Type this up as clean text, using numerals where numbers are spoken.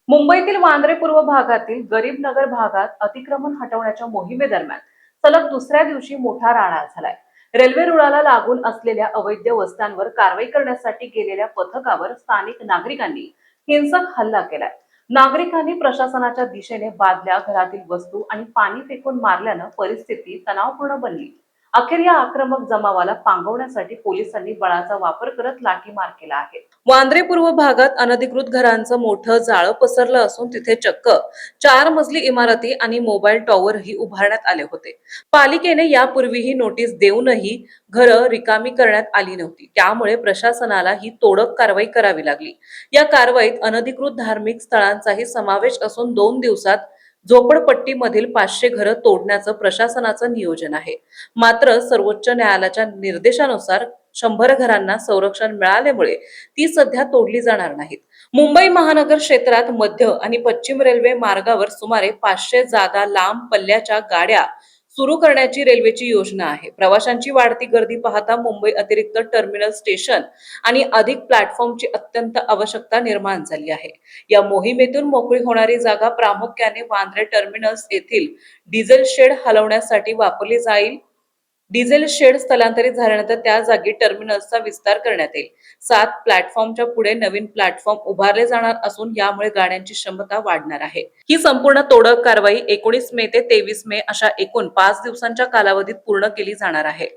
मुंबईतील वांद्रे पूर्व भागातील गरीब नगर भागात अतिक्रमण हटवण्याच्या मोहिमेदरम्यान सलग दुसऱ्या दिवशी मोठा राडा झालाय. रेल्वे रुळाला लागून असलेल्या अवैध वस्त्यांवर कारवाई करण्यासाठी गेलेल्या पथकावर स्थानिक नागरिकांनी हिंसक हल्ला केलाय. नागरिकांनी प्रशासनाच्या दिशेने बादल्या, घरातील वस्तू आणि पाणी फेकून मारल्यानं परिस्थिती तणावपूर्ण बनली. अखेर या आक्रमक जमावाला पांगवण्यासाठी पोलिसांनी बळाचा वापर करत लाठीमार केला आहे. वांद्रे पूर्व भागात अनधिकृत घरांचं मोठं जाळं पसरलं असून तिथे चक्क 4 मजली इमारती आणि मोबाईल टॉवरही उभारण्यात आले होते. पालिकेने यापूर्वीही नोटीस देऊनही घरं रिकामी करण्यात आली नव्हती. त्यामुळे प्रशासनाला ही तोडक कारवाई करावी लागली. या कारवाईत अनधिकृत धार्मिक स्थळांचाही समावेश असून 2 दिवसात झोपडपट्टीमधील 500 घरं तोडण्याचं प्रशासनाचं नियोजन आहे. मात्र सर्वोच्च न्यायालयाच्या निर्देशानुसार 100 घरांना संरक्षण मिळाल्यामुळे ती सध्या तोडली जाणार नाहीत. मुंबई महानगर क्षेत्रात मध्य आणि पश्चिम रेल्वे मार्गावर सुमारे 500 जादा लांब पल्ल्याच्या गाड्या सुरू करण्याची रेल्वेची योजना आहे. प्रवाशांची वाढती गर्दी पाहता मुंबई अतिरिक्त टर्मिनल स्टेशन आणि अधिक प्लॅटफॉर्मची अत्यंत आवश्यकता निर्माण झाली आहे. या मोहिमेतून मोकळी होणारी जागा प्रामुख्याने वांद्रे टर्मिनस येथील डिझेल शेड हलवण्यासाठी वापरली जाईल. डिझेल शेड स्थलांतरित झाल्यानंतर त्या जागी टर्मिनल्सचा विस्तार करण्यात येईल. 7 प्लॅटफॉर्मच्या पुढे नवीन प्लॅटफॉर्म उभारले जाणार असून यामुळे गाड्यांची क्षमता वाढणार आहे. ही संपूर्ण तोडक कारवाई 19 मे ते 23 मे अशा एकूण 5 दिवसांच्या कालावधीत पूर्ण केली जाणार आहे.